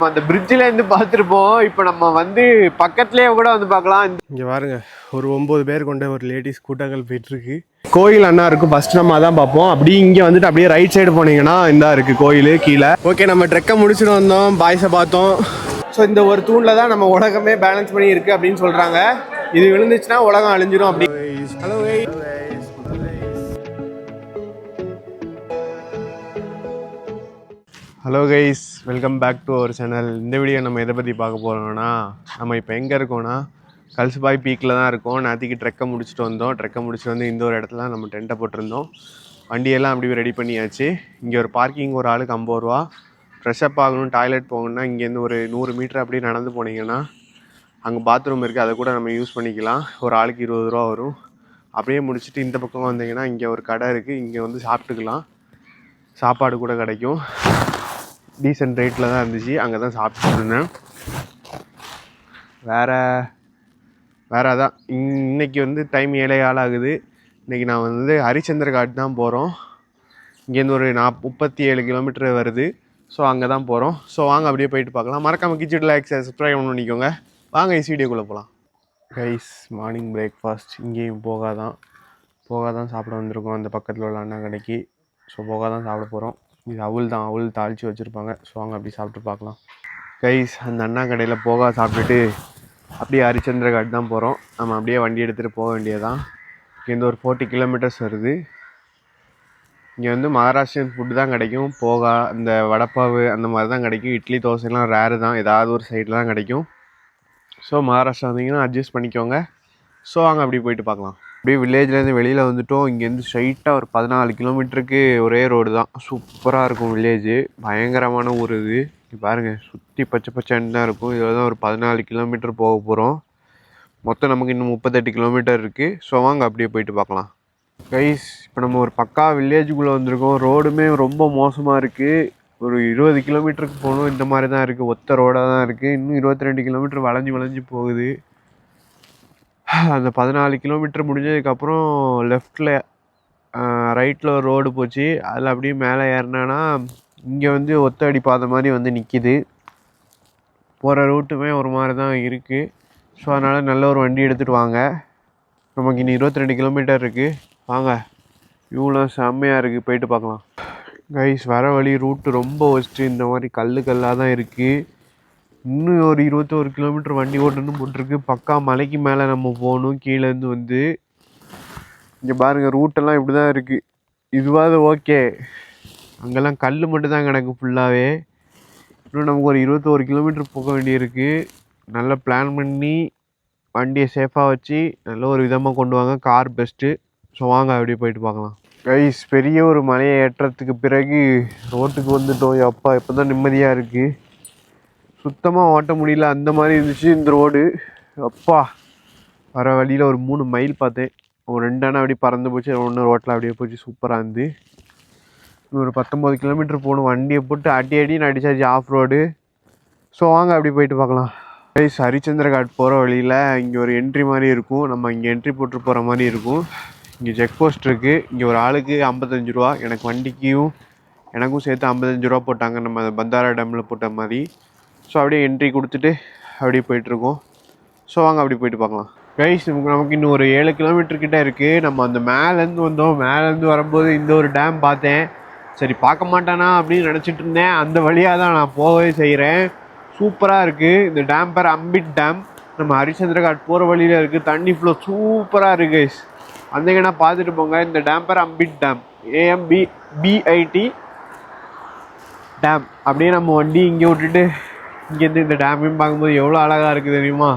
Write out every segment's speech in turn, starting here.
நம்ம அந்த பிரிட்ஜில் இருந்து பார்த்துருப்போம். இப்போ நம்ம வந்து பக்கத்துலேயே கூட வந்து பார்க்கலாம். இங்கே பாருங்க, ஒரு 9 பேர் கொண்ட ஒரு லேடிஸ் கூட்டங்கள் போயிட்டுருக்கு. கோயில் அண்ணா இருக்கும். ஃபர்ஸ்ட் நம்ம அதான் பார்ப்போம். அப்படியே இங்கே வந்துட்டு அப்படியே ரைட் சைடு போனீங்கன்னா இந்த இருக்குது கோயில் கீழே. ஓகே, நம்ம ட்ரெக்கை முடிச்சுட்டு வந்தோம், பாய்ஸை பார்த்தோம். ஸோ இந்த ஒரு தூணில் தான் நம்ம உலகமே பேலன்ஸ் பண்ணி இருக்குது அப்படின்னு சொல்கிறாங்க. இது விழுந்துச்சுன்னா உலகம் அழிஞ்சிடும் அப்படி. Hello hello guys, welcome back to our channel. இந்த வீடியோ நம்ம எதை பற்றி பார்க்க போகிறோம்னா, நம்ம இப்போ எங்கே இருக்கோம்னா கல்சுபாய் பீக்கில் தான் இருக்கோம். நேற்றுக்கு ட்ரெக்கை முடிச்சுட்டு வந்தோம். ட்ரெக்கை முடிச்சுட்டு வந்து இந்த ஒரு இடத்துல நம்ம டென்ட்டை போட்டிருந்தோம். வண்டியெல்லாம் அப்படி ரெடி பண்ணியாச்சு. இங்கே ஒரு பார்க்கிங் ஒரு ஆளுக்கு 50 ரூபா. ஃப்ரெஷ்அப் ஆகணும், டாய்லெட் போகணுன்னா இங்கேருந்து ஒரு 100 மீட்டர் அப்படியே நடந்து போனீங்கன்னா அங்கே பாத்ரூம் இருக்குது, அதை கூட நம்ம யூஸ் பண்ணிக்கலாம். ஒரு ஆளுக்கு 20 ரூபா வரும். அப்படியே முடிச்சுட்டு இந்த பக்கம் வந்தீங்கன்னா இங்கே ஒரு கடை இருக்குது, இங்கே வந்து சாப்பிட்டுக்கலாம். சாப்பாடு கூட கிடைக்கும். டீசென்ட் ரேட்டில் தான் இருந்துச்சு, அங்கே தான் சாப்பிட்டுட்டு இருந்தேன். வேறு அதான் இன்றைக்கி வந்து டைம் 7:15 ஆகுது. இன்றைக்கி நான் வந்து ஹரிச்சந்திர காட் தான் போகிறோம். இங்கேருந்து ஒரு 37 கிலோமீட்டர் வருது. ஸோ அங்கே தான் போகிறோம். ஸோ வாங்க அப்படியே போயிட்டு பார்க்கலாம். மறக்காமல் கிச்சடி லைக் சப்ஸ்கிரைப் பண்ணிக்கோங்க. வாங்க இஸ் வீடியோக்குள்ளே போகலாம். கைஸ், மார்னிங் பிரேக்ஃபாஸ்ட் இங்கேயும் போகாதான் சாப்பிட வந்திருக்கோம். அந்த பக்கத்தில் உள்ள அண்ணா கடைக்கு. ஸோ போகாதான் சாப்பிட போகிறோம். இது அவள் தாளித்து வச்சுருப்பாங்க. ஸோ அங்கே அப்படி சாப்பிட்டு பார்க்கலாம். கைஸ், அந்த அண்ணா கடையில் போகா சாப்பிட்டுட்டு அப்படியே ஹரிச்சந்திர காட் தான் போகிறோம். நம்ம அப்படியே வண்டி எடுத்துகிட்டு போக வேண்டியதான். இங்கேருந்து ஒரு 40 கிலோமீட்டர்ஸ் வருது. இங்கே வந்து மகாராஷ்டிரியன் ஃபுட்டு தான் கிடைக்கும். போகா, இந்த வடப்பாவு அந்த மாதிரி தான் கிடைக்கும். இட்லி தோசைலாம் ரேரு தான், ஏதாவது ஒரு சைடில் தான் கிடைக்கும். ஸோ மகாராஷ்டிரா வந்தீங்கன்னா அட்ஜஸ்ட் பண்ணிக்கோங்க. ஸோ அங்கே அப்படி போயிட்டு பார்க்கலாம். அப்படியே வில்லேஜ்லேருந்து வெளியில் வந்துவிட்டோம். இங்கேருந்து ஸ்ட்ரைட்டாக ஒரு 14 கிலோமீட்டருக்கு ஒரே ரோடு தான். சூப்பராக இருக்கும் வில்லேஜு. பயங்கரமான ஊர் இது. பாருங்கள், சுற்றி பச்சைன்னு தான் இருக்கும். இதில் தான் ஒரு 14 கிலோமீட்டர் போக போகிறோம். மொத்தம் நமக்கு இன்னும் 38 கிலோமீட்டர் இருக்குது. ஸோ வாங்க அப்படியே போயிட்டு பார்க்கலாம். கைஸ், இப்போ நம்ம ஒரு பக்கா வில்லேஜுக்குள்ளே வந்திருக்கோம். ரோடுமே ரொம்ப மோசமாக இருக்குது. ஒரு 20 கிலோமீட்டருக்கு போகணும். இந்த மாதிரி தான் இருக்குது, ஒத்த ரோடாக தான் இருக்குது. இன்னும் 22 கிலோமீட்டர் வளைஞ்சு போகுது. அந்த 14 கிலோமீட்டர் முடிஞ்சதுக்கப்புறம் லெஃப்டில் ரைட்டில் ஒரு ரோடு போச்சு. அதில் அப்படியே மேலே ஏறினான்னா இங்கே வந்து ஒத்த அடி பாதை மாதிரி வந்து நிற்கிது. போகிற ரூட்டுமே ஒரு மாதிரி தான் இருக்குது. ஸோ அதனால் நல்ல ஒரு வண்டி எடுத்துகிட்டு வாங்க. நமக்கு இன்னும் 22 கிலோமீட்டர் இருக்குது. வாங்க, இவ்வளோ செம்மையாக இருக்குது, போயிட்டு பார்க்கலாம். கைஸ், வர வழி ரூட்டு ரொம்ப ஒஸ்ட்டு. இந்த மாதிரி கல்லாக தான் இருக்குது. இன்னும் ஒரு 21 கிலோமீட்டர் வண்டி ஓட்டணும்னு போட்டிருக்கு. பக்கா மலைக்கு மேலே நம்ம போகணும். கீழேருந்து வந்து இங்கே பாருங்கள், ரூட்டெல்லாம் இப்படி தான் இருக்குது. இதுவாது ஓகே, அங்கெல்லாம் கல் மட்டும் தான் கிடக்கு ஃபுல்லாகவே. இன்னும் நமக்கு ஒரு 21 கிலோமீட்டர் போக வேண்டியிருக்கு. நல்லா பிளான் பண்ணி வண்டியை சேஃபாக வச்சு நல்ல ஒரு விதமாக கொண்டு வாங்க. Car best. ஸோ வாங்க அப்படியே போயிட்டு பார்க்கலாம். கைஸ், பெரிய ஒரு மலையை ஏற்றத்துக்கு பிறகு ரோட்டுக்கு வந்துட்டோம். அப்பா, இப்போ தான் நிம்மதியாக இருக்குது. சுத்தமாக ஓட்ட முடியல, அந்த மாதிரி இருந்துச்சு இந்த ரோடு. அப்பா, வர வழியில் ஒரு 3 மைல் பார்த்தேன். ஒரு 2 அண்ணா அப்படி பறந்து போச்சு, ஒன்று ரோட்டில் அப்படியே போச்சு. சூப்பராக இருந்து. ஒரு 19 கிலோமீட்டர் போகணும். வண்டியை போட்டு அடின்னு அடிச்சாச்சு ஆஃப் ரோடு. ஸோ வாங்க அப்படி போயிட்டு பார்க்கலாம். கைஸ், ஹரிச்சந்திர காட் போகிற வழியில் இங்கே ஒரு என்ட்ரி மாதிரி இருக்கும். நம்ம இங்கே என்ட்ரி போட்டு போகிற மாதிரி இருக்கும். இங்கே செக் போஸ்ட் இருக்குது. இங்கே ஒரு ஆளுக்கு 55 ரூபா. எனக்கும் சேர்த்து 55 ரூபா போட்டாங்க, நம்ம பந்தாரா டேமில் போட்ட மாதிரி. ஸோ அப்படியே என்ட்ரி கொடுத்துட்டு அப்படியே போயிட்டுருக்கோம். ஸோ வாங்க அப்படி போயிட்டு பார்க்கலாம். கைஸ், நமக்கு இன்னும் ஒரு 7 கிலோமீட்டர் கிட்டே இருக்குது. நம்ம அந்த மேலேருந்து வந்தோம். மேலேருந்து வரும்போது இந்த ஒரு டேம் பார்த்தேன். சரி, பார்க்க மாட்டானா அப்படின்னு நினச்சிட்டு இருந்தேன். அந்த வழியாக தான் நான் போகவே செய்கிறேன். சூப்பராக இருக்குது. இந்த டேம் பேர் அம்பிட் டேம். நம்ம ஹரிச்சந்திர காட் போகிற வழியில் இருக்குது. தண்ணி ஃப்ளோ சூப்பராக இருக்குது கைஸ். வந்தீங்கன்னா பார்த்துட்டு போங்க. இந்த டேம் பேர் அம்பிட் டேம், AMBIT டேம். அப்படியே நம்ம வண்டி இங்கே விட்டுட்டு இங்கேருந்து இந்த டேமையும் பார்க்கும்போது எவ்வளோ அழகாக இருக்குது தெரியுமா?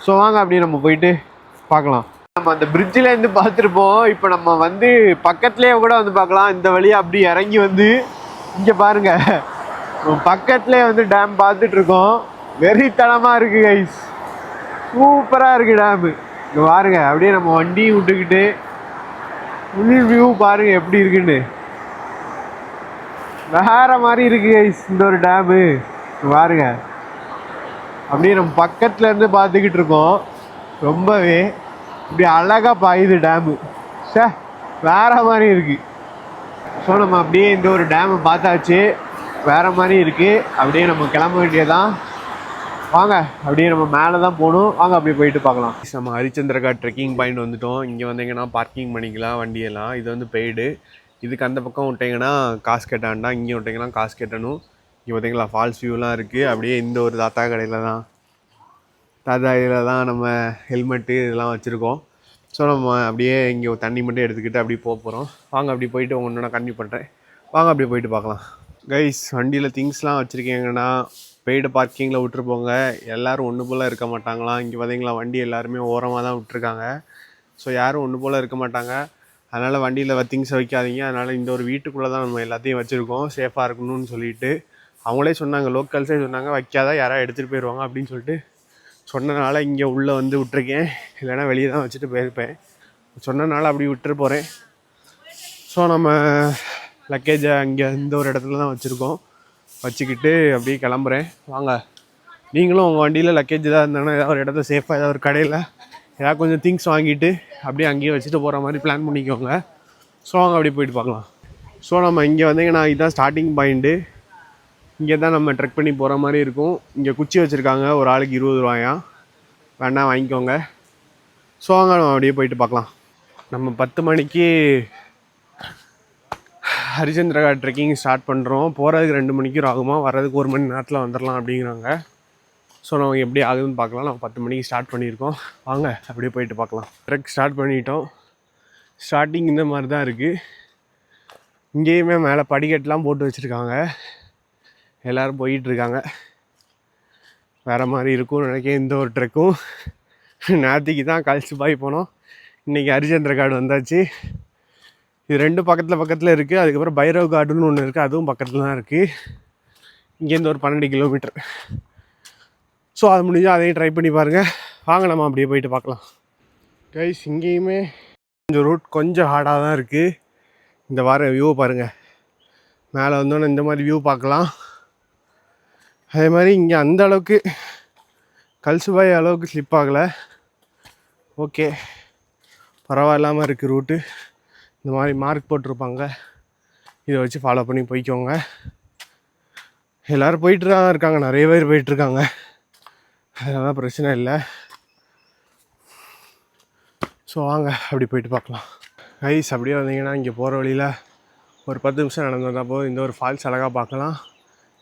ஸோ வாங்க அப்படியே நம்ம போயிட்டு பார்க்கலாம். நம்ம அந்த பிரிட்ஜில் இருந்து பார்த்துருப்போம். இப்போ நம்ம வந்து பக்கத்துலேயே கூட வந்து பார்க்கலாம். இந்த வழியாக அப்படி இறங்கி வந்து இங்கே பாருங்கள், பக்கத்துலேயே வந்து டேம் பார்த்துட்ருக்கோம். வெறித்தனமாக இருக்குது கைஸ். சூப்பராக இருக்குது டேமு. இங்கே பாருங்க, அப்படியே நம்ம வண்டியும் விட்டுக்கிட்டு ஃபுல் வியூ பாருங்கள் எப்படி இருக்குன்னு. வேற மாதிரி இருக்குது கைஸ் இந்த ஒரு டேமு. பாருங்க, அப்படியே நம்ம பக்கத்துலேருந்து பார்த்துக்கிட்டு இருக்கோம். ரொம்பவே இப்படி அழகாக பாயுது டேமு. வேற மாதிரி இருக்குது. ஸோ நம்ம அப்படியே இந்த ஒரு டேமை பார்த்தாச்சு. வேறு மாதிரி இருக்குது. அப்படியே நம்ம கிளம்ப வேண்டியதான். வாங்க அப்படியே நம்ம மேலே தான் போகணும். வாங்க அப்படியே போயிட்டு பார்க்கலாம். நம்ம ஹரிச்சந்திரகாட் ட்ரெக்கிங் பாயிண்ட் வந்துட்டோம். இங்கே வந்தீங்கன்னா பார்க்கிங் பண்ணிக்கலாம் வண்டியெல்லாம். இது வந்து பெய்டு. இதுக்கு அந்த பக்கம் விட்டிங்கன்னா காசு கேட்டாண்டா, இங்கே விட்டிங்கன்னா காசு கேட்டணும். இங்கே பார்த்தீங்களா ஃபால்ஸ் வியூலாம் இருக்குது. அப்படியே இந்த ஒரு தாத்தா கடையில் தான் நம்ம ஹெல்மெட்டு இதெல்லாம் வச்சுருக்கோம். ஸோ நம்ம அப்படியே இங்கே தண்ணி மட்டும் எடுத்துக்கிட்டு அப்படியே போக போகிறோம். வாங்க அப்படி போயிட்டு உங்களோட நான் கன்டினியூ பண்ணுறேன். வாங்க அப்படியே போயிட்டு பார்க்கலாம். கைஸ், வண்டியில் திங்ஸ்லாம் வச்சுருக்கீங்கன்னா பெய்டு பார்க்கிங்கில் விட்டுருப்போங்க. எல்லோரும் ஒன்று போல் இருக்க மாட்டாங்களாம். இங்கே பார்த்தீங்களா வண்டி எல்லாருமே ஓரமாக தான் விட்டுருக்காங்க. ஸோ யாரும் ஒன்று போல் இருக்க மாட்டாங்க. அதனால் வண்டியில் திங்ஸை வைக்காதீங்க. அதனால் இந்த ஒரு வீட்டுக்குள்ளே தான் நம்ம எல்லாத்தையும் வச்சுருக்கோம், சேஃபாக இருக்கணும்னு சொல்லிட்டு. அவங்களே சொன்னாங்க, லோக்கல்ஸே சொன்னாங்க, வைக்காத யாராவது எடுத்துகிட்டு போயிடுவாங்க அப்படின்னு சொல்லிட்டு சொன்னனால இங்கே உள்ளே வந்து விட்டுருக்கேன். இல்லைனா வெளியே தான் வச்சுட்டு போயிருப்பேன். சொன்னனால அப்படி விட்டுட்டு போகிறேன். ஸோ நம்ம லக்கேஜை அங்கே இந்த ஒரு இடத்துல தான் வச்சுருக்கோம். வச்சுக்கிட்டு அப்படியே கிளம்புறேன். வாங்க நீங்களும் உங்கள் வண்டியில் லக்கேஜ் ஏதாவது இருந்தாங்கன்னா ஏதாவது ஒரு இடத்துல சேஃபாக ஏதாவது ஒரு கடையில் ஏதாவது கொஞ்சம் திங்ஸ் வாங்கிட்டு அப்படியே அங்கேயே வச்சுட்டு போகிற மாதிரி பிளான் பண்ணிக்கோங்க. ஸோ வாங்க அப்படியே போயிட்டு பார்க்கலாம். ஸோ நம்ம இங்கே வந்தீங்கன்னா இதுதான் ஸ்டார்டிங் பாயிண்ட்டு. இங்கே தான் நம்ம ட்ரெக் பண்ணி போகிற மாதிரி இருக்கும். இங்கே குச்சி வச்சுருக்காங்க, ஒரு ஆளுக்கு 20 ரூபாயா, வேணா வாங்கிக்கோங்க. ஸோ வாங்க நம்ம அப்படியே போயிட்டு பார்க்கலாம். நம்ம 10 மணிக்கு ஹரிச்சந்திரகாட் ட்ரெக்கிங் ஸ்டார்ட் பண்ணுறோம். போகிறதுக்கு 2 மணிக்கு ஆகுமா, வர்றதுக்கு 1 மணி நேரத்தில் வந்துடலாம் அப்படிங்கிறாங்க. ஸோ நம்ம எப்படி ஆகுதுன்னு பார்க்கலாம். நம்ம 10 மணிக்கு ஸ்டார்ட் பண்ணியிருக்கோம். வாங்க அப்படியே போயிட்டு பார்க்கலாம். ட்ரெக் ஸ்டார்ட் பண்ணிட்டோம். ஸ்டார்டிங் இந்த மாதிரி தான் இருக்குது. இங்கேயுமே மேலே படிக்கட்டெலாம் போட்டு வச்சுருக்காங்க. எல்லோரும் போயிட்டுருக்காங்க. வேறு மாதிரி இருக்கும்னு நினைக்கிறேன் இந்த ஒரு ட்ரெக்கும். நேற்றுக்கு தான் கல்சுபாய் போனோம். இன்றைக்கி ஹரிச்சந்திரகாடு வந்தாச்சு. இது 2 பக்கத்தில் இருக்குது. அதுக்கப்புறம் பைரவ் காடுன்னு ஒன்று இருக்குது, அதுவும் பக்கத்தில் தான் இருக்குது. இங்கேருந்து ஒரு 12 கிலோமீட்டர். ஸோ அது முடிஞ்சால் அதையும் ட்ரை பண்ணி பாருங்கள். வாங்க நம்ம அப்படியே போயிட்டு பார்க்கலாம். கைஸ், இங்கேயுமே கொஞ்சம் ரூட் கொஞ்சம் ஹார்டாக தான் இருக்குது. இந்த வாரம் வியூ பாருங்கள். மேலே வந்தோன்னே இந்த மாதிரி வியூ பார்க்கலாம். அதே மாதிரி இங்கே அந்த அளவுக்கு கல்சுபாய் அளவுக்கு ஸ்லிப் ஆகலை. ஓகே, பரவாயில்லாமல் இருக்குது ரூட்டு. இந்த மாதிரி மார்க் போட்டிருப்பாங்க, இதை வச்சு ஃபாலோ பண்ணி போய்க்கோங்க. எல்லோரும் போயிட்டு தான் இருக்காங்க, நிறைய பேர் போயிட்டுருக்காங்க. அதெல்லாம் பிரச்சனை இல்லை. ஸோ வாங்க அப்படி போயிட்டு பார்க்கலாம். கைஸ், அப்படியே வந்தீங்கன்னா இங்கே போகிற வழியில் ஒரு 10 நிமிஷம் நடந்து வந்தால் போதும் இந்த ஒரு ஃபால்ஸ் அழகாக பார்க்கலாம்.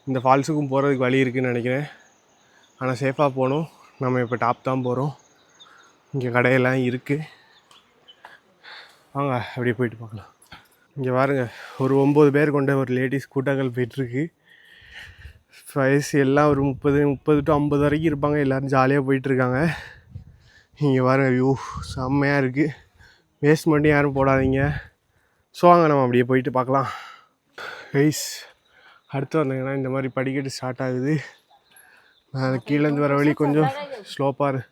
இந்த ஃபால்ஸுக்கும் போகிறதுக்கு வழி இருக்குதுன்னு நினைக்கிறேன். ஆனால் சேஃபாக போகணும். நம்ம இப்போ டாப் தான் போகிறோம். இங்கே கடையெல்லாம் இருக்குது. வாங்க அப்படியே போயிட்டு பார்க்கலாம். இங்கே பாருங்கள், ஒரு 9 பேர் கொண்ட ஒரு லேடிஸ் கூட்டங்கள் போயிட்டுருக்கு. வயசு எல்லாம் ஒரு 30 to 50 வரைக்கும் இருப்பாங்க. எல்லோரும் ஜாலியாக போயிட்டுருக்காங்க. இங்கே பாருங்கள், வியூ செம்மையாக இருக்குது. வேஸ்ட் மட்டும் யாரும் போடாதீங்க. ஸோ வாங்க நம்ம அப்படியே போயிட்டு பார்க்கலாம். கைஸ், அடுத்து வந்தீங்கன்னா இந்த மாதிரி படிக்கட்டு ஸ்டார்ட் ஆகுது. கீழேருந்து வர வழி கொஞ்சம் ஸ்லோப்பாக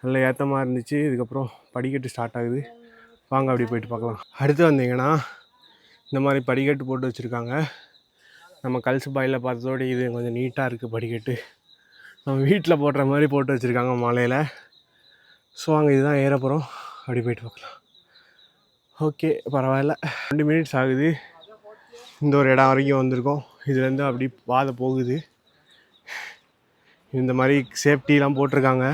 நல்ல ஏற்றமாக இருந்துச்சு. இதுக்கப்புறம் படிக்கட்டு ஸ்டார்ட் ஆகுது. வாங்க அப்படியே போயிட்டு பார்க்கலாம். அடுத்து வந்தீங்கன்னா இந்த மாதிரி படிக்கட்டு போட்டு வச்சுருக்காங்க. நம்ம கல்சுபாயில் பார்த்ததோடு இது கொஞ்சம் நீட்டாக இருக்குது படிக்கட்டு. நம்ம வீட்டில் போடுற மாதிரி போட்டு வச்சுருக்காங்க மலையில். ஸோ அங்கே இதுதான் ஏற போகிறோம். அப்படி போயிட்டு பார்க்கலாம். ஓகே, பரவாயில்ல. 2 மினிட்ஸ் ஆகுது. இந்த ஒரு இடம் வரைக்கும் வந்திருக்கோம். இதுலேருந்து அப்படி பாதை போகுது. இந்த மாதிரி சேஃப்டிலாம் போட்டிருக்காங்க.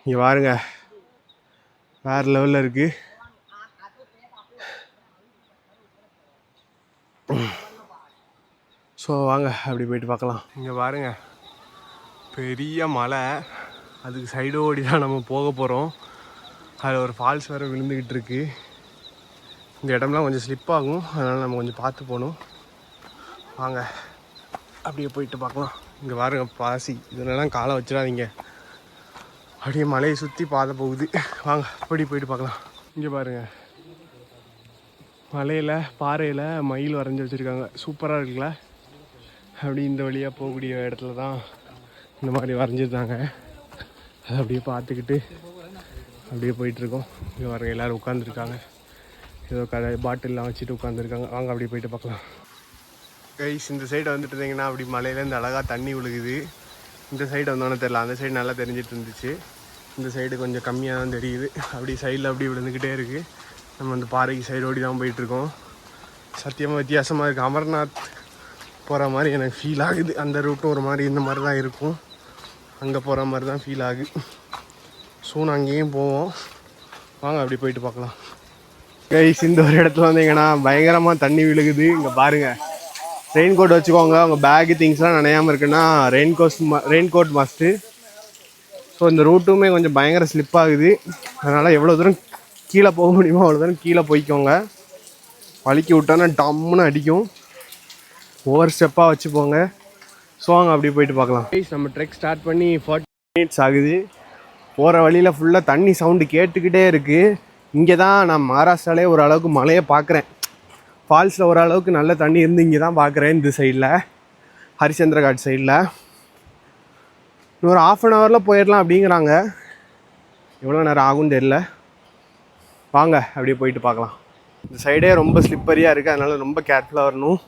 இங்கே பாருங்க, வேறு லெவலில் இருக்குது. ஸோ வாங்க அப்படி போயிட்டு பார்க்கலாம். இங்கே பாருங்க, பெரிய மலை. அதுக்கு சைடு ஓடி தான் நம்ம போக போகிறோம். அதில் ஒரு ஃபால்ஸ் வேறு விழுந்துக்கிட்டு இருக்கு. இந்த இடம்லாம் கொஞ்சம் ஸ்லிப் ஆகும், அதனால் நம்ம கொஞ்சம் பார்த்து போகணும். வாங்க அப்படியே போயிட்டு பார்க்கலாம். இங்கே பாருங்க, பாசி, இதெல்லாம் காலை வச்சிடாதீங்க. அப்படியே மலையை சுற்றி பாதை போகுது. வாங்க அப்படி போயிட்டு பார்க்கலாம். இங்கே பாருங்கள், மலையில் பாறையில் மயில் வரைஞ்சி வச்சுருக்காங்க. சூப்பராக இருக்குல்ல? அப்படி இந்த வழியாக போகக்கூடிய இடத்துல தான் இந்த மாதிரி வரைஞ்சிருந்தாங்க. அதை அப்படியே பார்த்துக்கிட்டு அப்படியே போயிட்டுருக்கோம். இங்கே வர எல்லோரும் உட்காந்துருக்காங்க. ஏதோ பாட்டில்லாம் வச்சுட்டு உட்காந்துருக்காங்க. வாங்க அப்படியே போயிட்டு பார்க்கலாம். கைஸ், இந்த சைடு வந்துட்டு இருந்தீங்கன்னா அப்படி மலையிலேருந்து அழகாக தண்ணி விழுகுது. இந்த சைடு வந்தோன்னு தெரில, அந்த சைடு நல்லா தெரிஞ்சிட்டு இருந்துச்சு. இந்த சைடு கொஞ்சம் கம்மியாக தான் தெரியுது. அப்படி சைடில் அப்படி விழுந்துக்கிட்டே இருக்குது. நம்ம அந்த பாறைக்கு சைடு ஓடி தான் போயிட்டுருக்கோம். சத்தியமாக வித்தியாசமாக இருக்குது. அமர்நாத் போகிற மாதிரி எனக்கு ஃபீல் ஆகுது. அந்த ரூட்டும் ஒரு மாதிரி இந்த மாதிரி தான் இருக்கும், அங்கே போகிற மாதிரி தான் ஃபீல் ஆகுது. ஸோ நான் அங்கேயும் போவோம், வாங்க அப்படி போயிட்டு பார்க்கலாம். கைஸ் இந்த ஒரு இடத்துல வந்தீங்கன்னா பயங்கரமாக தண்ணி விழுகுது. இங்கே பாருங்கள், ரெயின் கோட் வச்சுக்கோங்க, உங்கள் பேகு திங்ஸ்லாம் நனையாமல் இருக்குன்னா ரெயின் கோட் மஸ்ட்டு. ஸோ இந்த ரூட்டுமே கொஞ்சம் பயங்கர ஸ்லிப் ஆகுது, அதனால் எவ்வளோ தூரம் கீழே போக முடியுமோ அவ்வளோ தூரம் கீழே போய்க்கோங்க. வலிக்கி விட்டோன்னா டம்முன்னு அடிக்கும், ஒவ்வொரு ஸ்டெப்பாக வச்சு போங்க. ஸோ அங்கே அப்படி போயிட்டு பார்க்கலாம். நம்ம ட்ரெக் ஸ்டார்ட் பண்ணி 40 மினிட்ஸ் ஆகுது. போகிற வழியில் ஃபுல்லாக தண்ணி சவுண்டு கேட்டுக்கிட்டே இருக்குது. இங்கே தான் நான் மகாராஷ்டிராலே ஓரளவுக்கு மழையை பார்க்குறேன். ஃபால்ஸில் ஓரளவுக்கு நல்ல தண்ணி இருந்து இங்கே தான் பார்க்குறேன், இந்த சைடில் ஹரிச்சந்திர காட் சைடில். இன்னொரு 1/2 ஹவரில் போயிடலாம் அப்படிங்கிறாங்க, எவ்வளோ நேரம் ஆகும்னு தெரியல. வாங்க அப்படியே போயிட்டு பார்க்கலாம். இந்த சைடே ரொம்ப ஸ்லிப்பரியாக இருக்குது, அதனால் ரொம்ப கேர்ஃபுல்லாக வரணும்.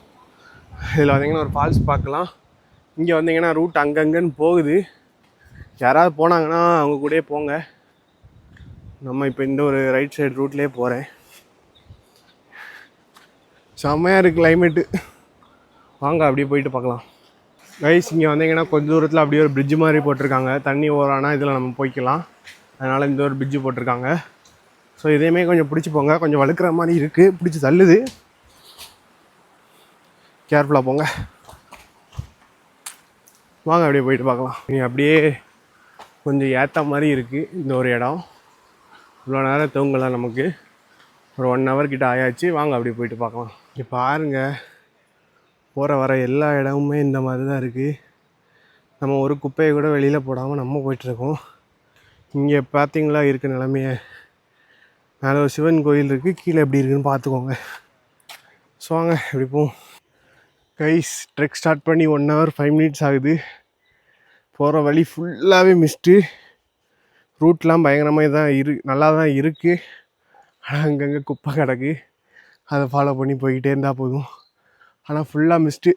இதில் வந்தீங்கன்னா ஒரு ஃபால்ஸ் பார்க்கலாம். இங்கே வந்தீங்கன்னா ரூட் அங்கங்கன்னு போகுது, யாராவது போனாங்கன்னா அவங்க கூடயே போங்க. நம்ம இப்போ இந்த ஒரு ரைட் சைடு ரூட்லேயே போகிறேன். செம்மையாக இருக்குது கிளைமேட்டு, வாங்க அப்படியே போயிட்டு பார்க்கலாம். கைஸ் இங்கே வந்தீங்கன்னா கொஞ்சம் தூரத்தில் அப்படியே ஒரு பிரிட்ஜு மாதிரி போட்டிருக்காங்க, தண்ணி ஓரானா இதில் நம்ம போய்க்கலாம், அதனால் இந்த ஒரு பிரிட்ஜு போட்டிருக்காங்க. ஸோ இதையுமே கொஞ்சம் பிடிச்சி போங்க, கொஞ்சம் வழுக்கிற மாதிரி இருக்குது, பிடிச்சி தள்ளுது, கேர்ஃபுல்லாக போங்க. வாங்க அப்படியே போயிட்டு பார்க்கலாம். நீ அப்படியே கொஞ்சம் ஏற்ற மாதிரி இருக்குது இந்த ஒரு இடம். இவ்வளோ நேரம் தூங்கலாம், நமக்கு ஒரு 1 ஹவர் கிட்ட ஆயாச்சு. வாங்க அப்படியே போயிட்டு பார்க்கலாம். இங்கே பாருங்கள், போகிற வர எல்லா இடமுமே இந்த மாதிரி தான் இருக்குது. நம்ம ஒரு குப்பையை கூட வெளியில் போடாமல் நம்ம போயிட்டுருக்கோம். இங்கே பார்த்தீங்களா இருக்க நிலமையை, மேலே ஒரு சிவன் கோயில் இருக்குது, கீழே எப்படி இருக்குதுன்னு பார்த்துக்கோங்க. ஸோ வாங்க எப்படி போவோம். கைஸ் ட்ரெக் ஸ்டார்ட் பண்ணி 1 ஹவர் 5 மினிட்ஸ் ஆகுது. போகிற வழி ஃபுல்லாகவே மிஸ்ட்டு, ரூட்லாம் பயங்கரமாக தான் நல்லா தான் இருக்குது. ஆனால் அங்கங்கே குப்பை கிடக்கு, அதை ஃபாலோ பண்ணி போய்கிட்டே இருந்தால் போதும். ஆனால் ஃபுல்லாக மிஸ்ட்டு,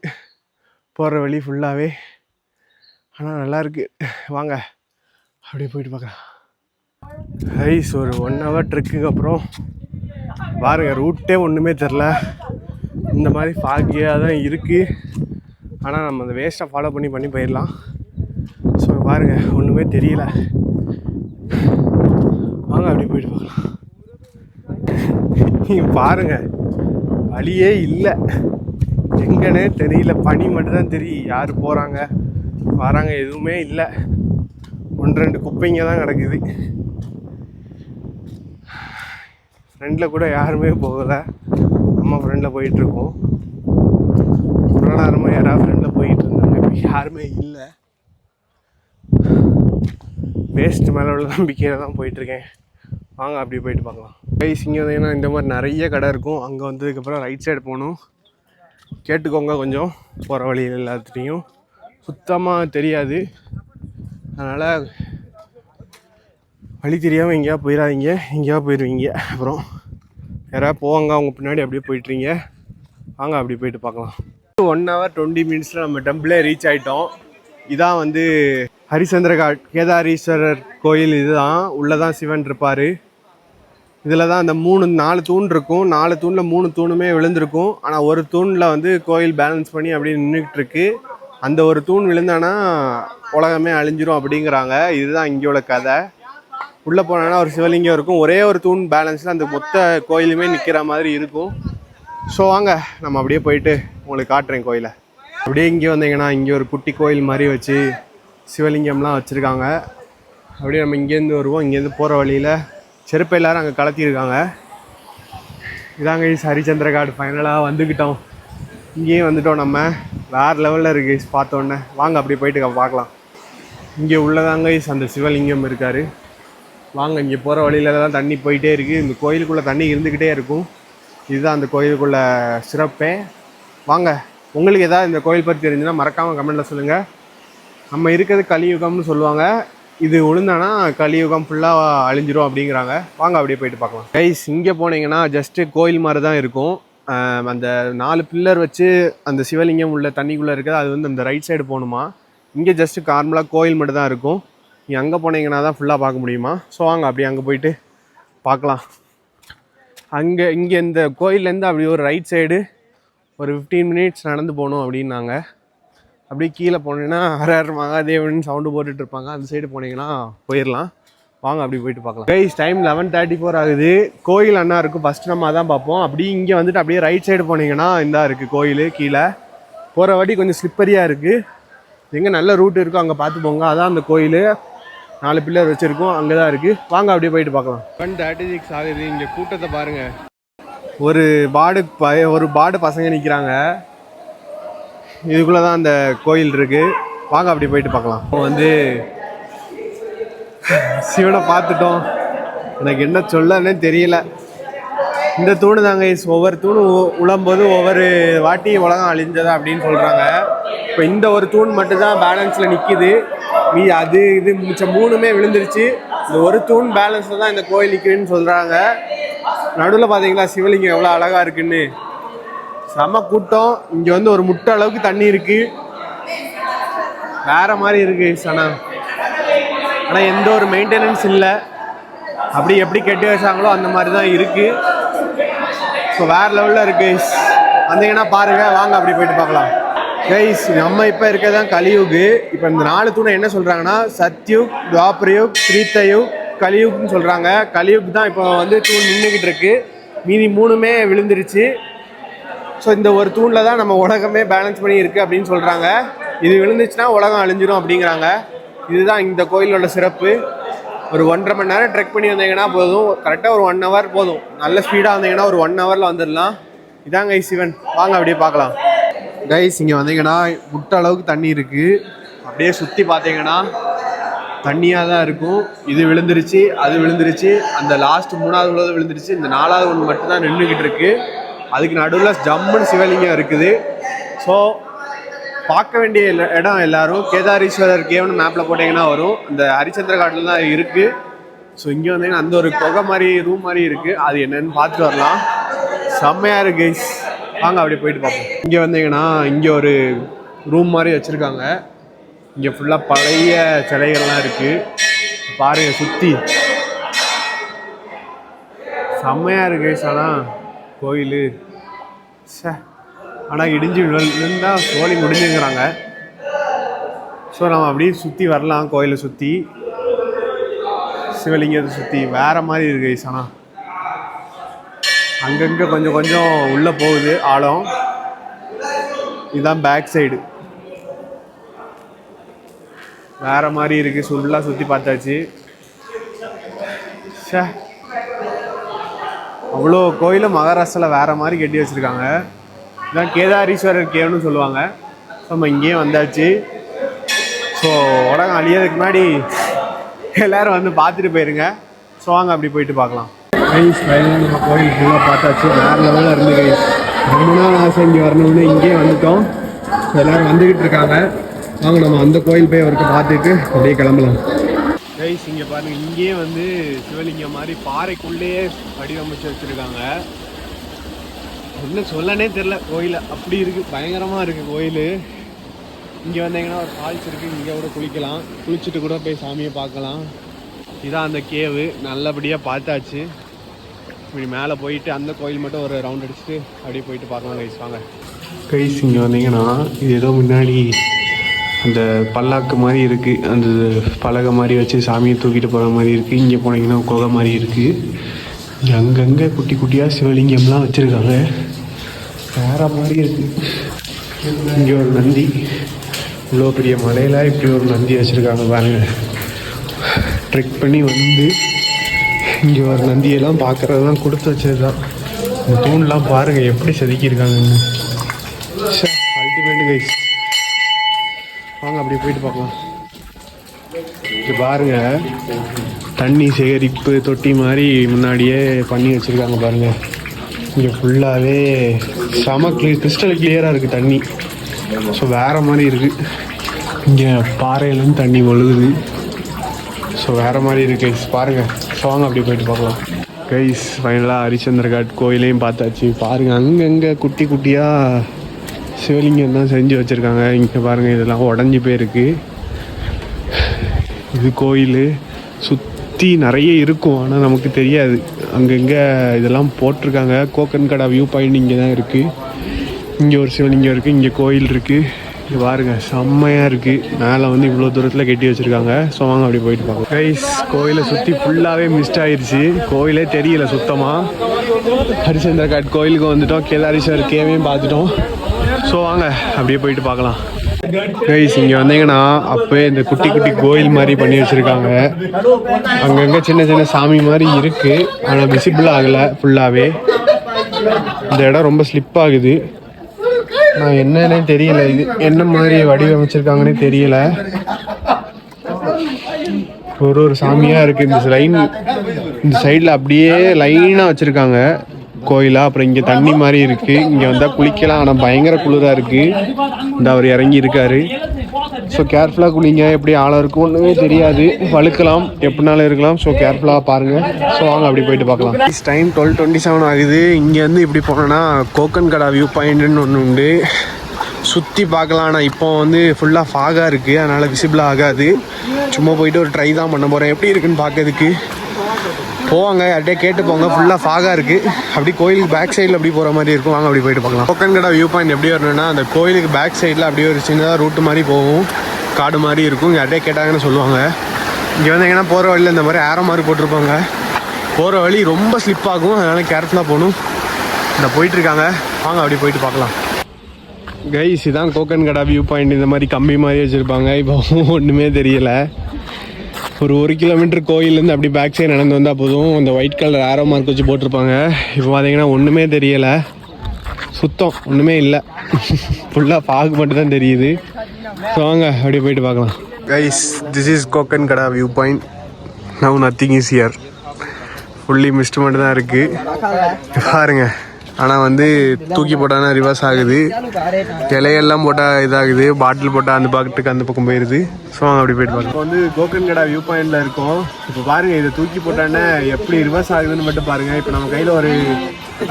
போகிற வழி ஃபுல்லாகவே. ஆனால் நல்லாயிருக்கு, வாங்க அப்படியே போயிட்டு பார்க்கலாம். ஐஸ் ஒரு 1 ஹவர் ட்ரெக்குக்கு அப்புறம் பாருங்கள், ரூட்டே ஒன்றுமே தெரில, இந்த மாதிரி ஃபாகியாக தான் இருக்குது. ஆனால் நம்ம அந்த வேஸ்ட்டை ஃபாலோ பண்ணி போயிடலாம். ஸோ பாருங்கள், ஒன்றுமே தெரியல, வாங்க அப்படியே போயிட்டு பார்க்கலாம். நீங்கள் பாருங்கள், வழியே இல்லை, எங்கன்னே தெரியல, பனி மட்டும்தான் தெரியும். யார் போகிறாங்க வராங்க எதுவுமே இல்லை, 1-2 குப்பைங்க தான் கிடக்குது. ஃப்ரெண்டில் கூட யாருமே போகலை, நம்ம ஃப்ரெண்டில் போயிட்டுருக்கோம். இவ்வளோ நேரமாக யாராவது ஃப்ரெண்டில் போயிட்டு இருந்தாங்க, இப்போ யாருமே இல்லை. வேஸ்ட் மேலே உள்ள நம்பிக்கையில் தான் போயிட்டுருக்கேன். வாங்க அப்படியே போயிட்டு பார்க்கலாம். கைஸ் இங்கே வந்தீங்கன்னா இந்த மாதிரி நிறைய கடை இருக்கும். அங்கே வந்ததுக்கப்புறம் ரைட் சைடு போகணும், கேட்டுக்கோங்க கொஞ்சம், போகிற வழியில் எல்லாத்துலேயும் சுத்தமாக தெரியாது, அதனால் வழி தெரியாமல் எங்கேயா போயிடாதீங்க, எங்கேயா போயிடுவீங்க. அப்புறம் யாராவது போவாங்க, அவங்க பின்னாடி அப்படியே போயிட்டுறீங்க. வாங்க அப்படி போயிட்டு பார்க்கலாம். 1 ஹவர் 20 மினிட்ஸில் நம்ம டெம்பிளே ரீச் ஆகிட்டோம். இதான் வந்து ஹரிச்சந்திர காட் கேதாரீஸ்வரர் கோயில். இதுதான் உள்ளதான் சிவன் இருப்பார். இதில் தான் அந்த 4 தூண் இருக்கும், 4 தூணில் 3 தூணுமே விழுந்திருக்கும். ஆனால் ஒரு தூணில் வந்து கோயில் பேலன்ஸ் பண்ணி அப்படியே நின்றுக்கிட்டுருக்கு. அந்த ஒரு தூண் விழுந்தானா உலகமே அழிஞ்சிரும் அப்படிங்கிறாங்க. இதுதான் இங்கே உள்ள கதை. உள்ளே போனோன்னா ஒரு சிவலிங்கம் இருக்கும், ஒரே ஒரு தூண் பேலன்ஸில் அந்த மொத்த கோயிலுமே நிற்கிற மாதிரி இருக்கும். ஸோ வாங்க நம்ம அப்படியே போயிட்டு உங்களுக்கு காட்டுறேன் கோயிலை. அப்படியே இங்கே வந்தீங்கன்னா இங்கே ஒரு குட்டி கோயில் மாதிரி வச்சு சிவலிங்கம்லாம் வச்சுருக்காங்க. அப்படியே நம்ம இங்கேருந்து வருவோம். இங்கேருந்து போகிற வழியில் செருப்பை எல்லோரும் அங்கே கலத்திருக்காங்க. இதாங்க ஹரிச்சந்திர காட் ஃபைனலாக வந்துக்கிட்டோம். இங்கேயும் வந்துட்டோம், நம்ம வேறு லெவலில் இருக்குது பார்த்தோன்னே. வாங்க அப்படி போயிட்டு பார்க்கலாம். இங்கே உள்ளதாங்க அந்த சிவலிங்கம் இருக்கார். வாங்க, இங்கே போகிற வழியில தான் தண்ணி போயிட்டே இருக்குது. இந்த கோயிலுக்குள்ளே தண்ணி இருந்துக்கிட்டே இருக்கும். இதுதான் அந்த கோயிலுக்குள்ள சிறப்பே. வாங்க, உங்களுக்கு ஏதாவது இந்த கோயில் பற்றி தெரிஞ்சுன்னா மறக்காமல் கமெண்ட்டில் சொல்லுங்கள். நம்ம இருக்கிறது கலியுகம்னு சொல்லுவாங்க, இது விழுந்தானா கலியுகம் ஃபுல்லாக அழிஞ்சிரும் அப்படிங்கிறாங்க. வாங்க அப்படியே போயிட்டு பார்க்கலாம். கைஸ் இங்கே போனீங்கன்னா ஜஸ்ட்டு கோயில் மாதிரி தான் இருக்கும். அந்த 4 பில்லர் வச்சு அந்த சிவலிங்கம் உள்ள தண்ணிக்குள்ளே இருக்குது, அது வந்து அந்த ரைட் சைடு போகணுமா. இங்கே ஜஸ்ட்டு நார்மலாக கோயில் மட்டும் தான் இருக்கும். நீங்கள் அங்கே போனீங்கன்னா தான் ஃபுல்லாக பார்க்க முடியுமா. ஸோ வாங்க அப்படியே அங்கே போயிட்டு பார்க்கலாம். இங்கே இந்த கோயிலேருந்து அப்படி ஒரு ரைட் சைடு ஒரு 15 மினிட்ஸ் நடந்து போகணும் அப்படின்னாங்க. அப்படியே கீழே போனீங்கன்னா ஹர ஹர மகாதேவன் சவுண்டு போட்டுட்டு இருப்பாங்க. அந்த சைடு போனீங்கன்னா போயிடலாம். வாங்க அப்படி போயிட்டு பார்க்கலாம். கைஸ் டைம் 11:34 ஆகுது. கோயில் அண்ணா இருக்கும், ஃபஸ்ட்டு நம்ம அதான் பார்ப்போம். அப்படியே இங்கே வந்துட்டு அப்படியே ரைட் சைடு போனீங்கன்னா இந்தா இருக்குது கோயில். கீழே போகிற வாட்டி கொஞ்சம் ஸ்லிப்பரியாக இருக்குது. எங்கே நல்ல ரூட் இருக்கோ அங்கே பார்த்து போங்க. அதான் அந்த கோயில், 4 பில்லர் வச்சுருக்கோம், அங்கே தான் இருக்குது. வாங்க அப்படியே போயிட்டு பார்க்கலாம். 1:36 ஆகுது. இங்கே கூட்டத்தை பாருங்கள். ஒரு பாடு பசங்க நிற்கிறாங்க. இதுக்குள்ளே தான் அந்த கோயில் இருக்குது. வாங்க அப்படி போயிட்டு பார்க்கலாம். இப்போ வந்து சிவனை பார்த்துட்டோம். எனக்கு என்ன சொல்லன்னு தெரியல. இந்த தூணு தாங்க ஒவ்வொரு தூணு உழும்போது ஒவ்வொரு வாட்டி உலகம் அழிஞ்சதா அப்படின்னு சொல்கிறாங்க. இப்போ இந்த ஒரு தூண் மட்டும்தான் பேலன்ஸில் நிற்கிது. அது இது மிச்சம் 3மே விழுந்துருச்சு. இந்த ஒரு தூண் பேலன்ஸில் தான் இந்த கோயில் நிற்குதுன்னு சொல்கிறாங்க. நடுவில் பார்த்தீங்களா சிவலிங்கம் எவ்வளோ அழகாக இருக்குன்னு. செம கூட்டம். இங்கே வந்து ஒரு முட்டை அளவுக்கு தண்ணி இருக்குது. வேறு மாதிரி இருக்குது ஆனால் எந்த ஒரு மெயின்டெனன்ஸ் இல்லை. அப்படி எப்படி கெட்டி வச்சாங்களோ அந்த மாதிரி தான் இருக்குது. ஸோ வேறு லெவலில் இருக்குது. வந்தீங்கன்னா பாருங்கள். வாங்க அப்படி போயிட்டு பார்க்கலாம். கைஸ் நம்ம இப்போ இருக்கிறதான் கலியுகு. இப்போ இந்த 4 தூணை என்ன சொல்கிறாங்கன்னா சத்யுக், துவாபரயுக், திரேதாயுக், கலியுக்னு சொல்கிறாங்க. கலியுக் தான் இப்போ வந்து தூண் நின்றுக்கிட்டு இருக்கு. மீதி 3மே விழுந்துருச்சு. ஸோ இந்த ஒரு தூணில் தான் நம்ம உலகமே பேலன்ஸ் பண்ணி இருக்குது அப்படின்னு சொல்கிறாங்க. இது விழுந்துச்சுன்னா உலகம் அழிஞ்சிடும் அப்படிங்கிறாங்க. இதுதான் இந்த கோயிலோட சிறப்பு. ஒரு 1.5 மணி நேரம் ட்ரெக் பண்ணி வந்தீங்கன்னா போதும். கரெக்டாக ஒரு 1 ஹவர் போதும். நல்ல ஸ்பீடாக வந்தீங்கன்னா ஒரு 1 ஹவரில் வந்துடலாம். இதாங்க சிவன். வாங்க அப்படியே பார்க்கலாம். கைஸ் இங்கே வந்தீங்கன்னா முட்டை அளவுக்கு தண்ணி இருக்குது. அப்படியே சுற்றி பார்த்தீங்கன்னா தண்ணியாக தான் இருக்கும். இது விழுந்துருச்சு, அது விழுந்துருச்சு, அந்த லாஸ்ட் 3வது உள்ளது விழுந்துருச்சு. இந்த 4வது ஒன்று மட்டும்தான் நின்றுக்கிட்டு இருக்குது. அதுக்கு நடுவில் ஜம்முன்னு சிவலிங்கம் இருக்குது. ஸோ பார்க்க வேண்டிய இடம் எல்லோரும் கேதாரீஸ்வரர் கேவ்னு மேப்பில் போட்டிங்கன்னா வரும். அந்த ஹரிச்சந்திர காட்டில் தான் இருக்குது. ஸோ இங்கே வந்தீங்கன்னா அந்த ஒரு குகை மாதிரி ரூம் மாதிரி இருக்குது. அது என்னென்னு பார்த்துட்டு வரலாம். செம்மையாக இருக்குது கைஸ். வாங்க அப்படியே போயிட்டு பார்ப்போம். இங்கே வந்தீங்கன்னா இங்கே ஒரு ரூம் மாதிரி வச்சுருக்காங்க. இங்கே ஃபுல்லாக பழைய சிலைகள்லாம் இருக்குது. பாருங்கள் சுற்றி செம்மையாக இருக்குது. ஆனால் கோயில் ஆனால் இடிஞ்சு விழுந்தால் சோழி முடிஞ்சுங்கிறாங்க. ஸோ நம்ம அப்படியே சுற்றி வரலாம். கோயிலை சுற்றி, சிவலிங்கத்தை சுற்றி வேறு மாதிரி இருக்குது. ஆனால் அங்கங்கே கொஞ்சம் கொஞ்சம் உள்ளே போகுது ஆழம். இதுதான் பேக் சைடு. வேறு மாதிரி இருக்குது. ஃபுல்லாக சுற்றி பார்த்தாச்சு. அவ்வளோ கோயிலும் மகாராஷ்டிராவில் வேறு மாதிரி கட்டி வச்சுருக்காங்க. இதான் கேதாரீஸ்வரர் கேவ்னு சொல்லுவாங்க. ஸோ நம்ம இங்கேயும் வந்தாச்சு. ஸோ உலகம் அழியதுக்கு முன்னாடி எல்லோரும் வந்து பார்த்துட்டு போயிருங்க. ஸோ வாங்க அப்படி போயிட்டு பார்க்கலாம். கைஸ் ஃபைனலாக நம்ம கோயில் ஃபுல்லாக பார்த்தாச்சு. வேறு லெவலில் இருந்து கைஸ். ரொம்ப நாள் ஆசை இங்கே வரணும்னு இங்கேயே வந்துட்டோம். எல்லோரும் வந்துக்கிட்டு இருக்காங்க. வாங்க நம்ம அந்த கோயில் போய் அவருக்கு பார்த்துட்டு அப்படியே கிளம்பலாம். கைஸ் இங்கே பாருங்கள், இங்கேயே வந்து சிவலிங்கம் மாதிரி பாறைக்குள்ளேயே வடிவமைச்சு வச்சுருக்காங்க. என்ன சொல்லனே தெரில. கோயில் அப்படி இருக்குது, பயங்கரமாக இருக்குது கோயில். இங்கே வந்தீங்கன்னா ஒரு ஃபால்ஸ் இருக்குது. இங்கே கூட குளிக்கலாம். குளிச்சுட்டு கூட போய் சாமியை பார்க்கலாம். இதான் அந்த கேவு. நல்லபடியாக பார்த்தாச்சு. இப்படி மேலே போயிட்டு அந்த கோயில் மட்டும் ஒரு ரவுண்ட் அடிச்சுட்டு அப்படியே போயிட்டு பார்க்கலாம் கைஸ். வாங்க கைஸ் இங்கே வந்தீங்கன்னா இது ஏதோ முன்னாடி அந்த பல்லாக்கு மாதிரி இருக்குது. அந்த பலகை மாதிரி வச்சு சாமியை தூக்கிட்டு போகிற மாதிரி இருக்குது. இங்கே போனீங்கன்னா குகை மாதிரி இருக்குது. இங்கே அங்கங்கே குட்டி குட்டியாக சிவலிங்கம்லாம் வச்சுருக்காங்க. வேறு மாதிரி இருக்குது. இங்கே ஒரு நந்தி, இவ்வளோ பெரிய மலையில் இப்படி ஒரு நந்தி வச்சுருக்காங்க பாருங்கள். ட்ரெக் பண்ணி வந்து இங்கே ஒரு நந்தியெல்லாம் பார்க்குறதெல்லாம் கொடுத்து வச்சது தான். இந்த தூண்லாம் பாருங்கள் எப்படி செதுக்கியிருக்காங்கன்னு. Ultimate guys. வாங்க அப்படியே போயிட்டு பார்க்கலாம். இது பாருங்கள், தண்ணி சேகரிப்பு தொட்டி மாதிரி முன்னாடியே பண்ணி வச்சுருக்காங்க பாருங்கள். இங்கே ஃபுல்லாகவே கிறிஸ்டல் கிளியராக இருக்குது தண்ணி. ஸோ வேறு மாதிரி இருக்குது. இங்கே பாறையிலேருந்து தண்ணி ஒழுகுது. ஸோ வேறு மாதிரி இருக்குது கைஸ் பாருங்கள். ஸோ வாங்க அப்படியே போயிட்டு பார்க்கலாம் கைஸ். ஃபைனலாக ஹரிச்சந்திர காட் கோயிலையும் பார்த்தாச்சு. பாருங்கள், அங்கங்கே குட்டி குட்டியாக சிவலிங்கம் தான் செஞ்சு வச்சுருக்காங்க. இங்கே பாருங்கள், இதெல்லாம் உடஞ்சி போயிருக்கு. இது கோயில் சுற்றி நிறைய இருக்கும், ஆனால் நமக்கு தெரியாது. அங்கங்கே இதெல்லாம் போட்டிருக்காங்க. கோக்கன்கடா வியூ பாயிண்ட் இங்கே தான் இருக்குது. இங்கே ஒரு சிவலிங்கம் இருக்குது, இங்கே கோயில் இருக்குது. இங்கே பாருங்க செம்மையாக இருக்குது. மேலே வந்து இவ்வளோ தூரத்தில் கட்டி வச்சுருக்காங்க. ஸோ வாங்க அப்படி போயிட்டு பார்க்கலாம். கைஸ் கோயிலை சுற்றி ஃபுல்லாகவே மிஸ்ட் ஆயிடுச்சு. கோயிலே தெரியல சுத்தமாக. ஹரிச்சந்திர காட் கோயிலுக்கு வந்துட்டோம். கேதாரீஸ்வர் கேவையும் பார்த்துட்டோம். ஸோ வாங்க அப்படியே போயிட்டு பார்க்கலாம். கைஸ் இங்கே வந்தீங்கன்னா அப்போயே இந்த குட்டி குட்டி கோயில் மாதிரி பண்ணி வச்சுருக்காங்க. அங்கங்கே சின்ன சின்ன சாமி மாதிரி இருக்குது. ஆனால் விசிபிள் ஆகலை ஃபுல்லாகவே. இந்த இடம் ரொம்ப ஸ்லிப் ஆகுது. நான் என்னன்னே தெரியல. இது என்ன மாதிரி வடிவமைச்சிருக்காங்கன்னே தெரியல. ஒரு சாமியாக இருக்குது. இந்த சைடில் அப்படியே லைனாக வச்சுருக்காங்க கோயிலாக. அப்புறம் இங்கே தண்ணி மாதிரி இருக்குது. இங்கே வந்தால் குளிக்கலாம். ஆனால் பயங்கர குளிராக இருக்குது. இந்த அவர் இறங்கி இருக்காரு. ஸோ கேர்ஃபுல்லாக குளிங்க. எப்படி ஆழம் இருக்கும் ஒன்றுமே தெரியாது. வழுக்கலாம், எப்படினாலும் இருக்கலாம். ஸோ கேர்ஃபுல்லாக பாருங்கள். ஸோ வாங்க அப்படி போயிட்டு பார்க்கலாம். டைம் 12:27 ஆகுது. இங்கேருந்து இப்படி போனோன்னா கோக்கன்கடா வியூ பாயிண்ட்டுன்னு ஒன்று உண்டு. சுற்றி பார்க்கலாம். ஆனால் இப்போ வந்து ஃபுல்லாக ஃபாகாக இருக்குது. அதனால் விசிபிள் ஆகாது. சும்மா போயிட்டு ஒரு ட்ரை தான் பண்ண போகிறேன். எப்படி இருக்குன்னு பார்க்கறதுக்கு போவாங்க. யார்கிட்டே கேட்டு போங்க. ஃபுல்லாக ஃபாகாக இருக்குது. அப்படி கோயிலுக்கு பேக் சைடில் அப்படி போகிற மாதிரி இருக்கும். வாங்க அப்படி போயிட்டு பார்க்கலாம். கோக்கன்கடா வியூ பாயிண்ட் எப்படி வரணும்னா அந்த கோயிலுக்கு பேக் சைடில் அப்படியே ஒரு சின்னதாக ரூட்டு மாதிரி போகும். காடு மாதிரி இருக்கும். யார்கிட்டே கேட்டாங்கன்னு சொல்லுவாங்க. இங்கே வந்து எங்கன்னா போகிற வழியில் இந்த மாதிரி ஆரோ மாதிரி போட்டிருப்பாங்க. போகிற வழி ரொம்ப ஸ்லிப் ஆகும். அதனால் கேர்ஃபுல்லாக போகணும். இந்த போயிட்டுருக்காங்க. வாங்க அப்படி போயிட்டு பார்க்கலாம். கைஸ் இதான் கோக்கன்கடா வியூ பாயிண்ட். இந்த மாதிரி கம்பி மாதிரி வச்சுருப்பாங்க. இப்போ ஒன்றுமே தெரியலை. ஒரு 1 கிலோமீட்டர் கோயிலேருந்து அப்படி பேக் சைடு நடந்து வந்தால் போதும். அந்த ஒயிட் கலர் ஆரோ மார்க் வச்சு போட்டிருப்பாங்க. இப்போ பார்த்தீங்கன்னா ஒன்றுமே தெரியலை. சுத்தம் ஒன்றுமே இல்லை. ஃபுல்லாக ஃபாக் மட்டும் தான் தெரியுது. ஸோ வாங்க அப்படியே போயிட்டு பார்க்கலாம். Guys this is Konkankada view point. Now nothing is here. Fully mist மட்டும் தான் இருக்குது பாருங்க. ஆனால் வந்து தூக்கி போட்டானா ரிவர்ஸ் ஆகுது. இலையெல்லாம் போட்டால் இதாகுது. பாட்டில் போட்டால் அந்த பாட்டுக்கு அந்த பக்கம் போயிடுது. ஸோ அப்படி போயிட்டு பார்க்கலாம். இப்போ வந்து கோக்கன்கடா வியூ பாயிண்டில் இருக்கோம். இப்போ பாருங்கள் இதை தூக்கி போட்டானே எப்படி ரிவர்ஸ் ஆகுதுன்னு மட்டும் பாருங்கள். இப்போ நம்ம கையில் ஒரு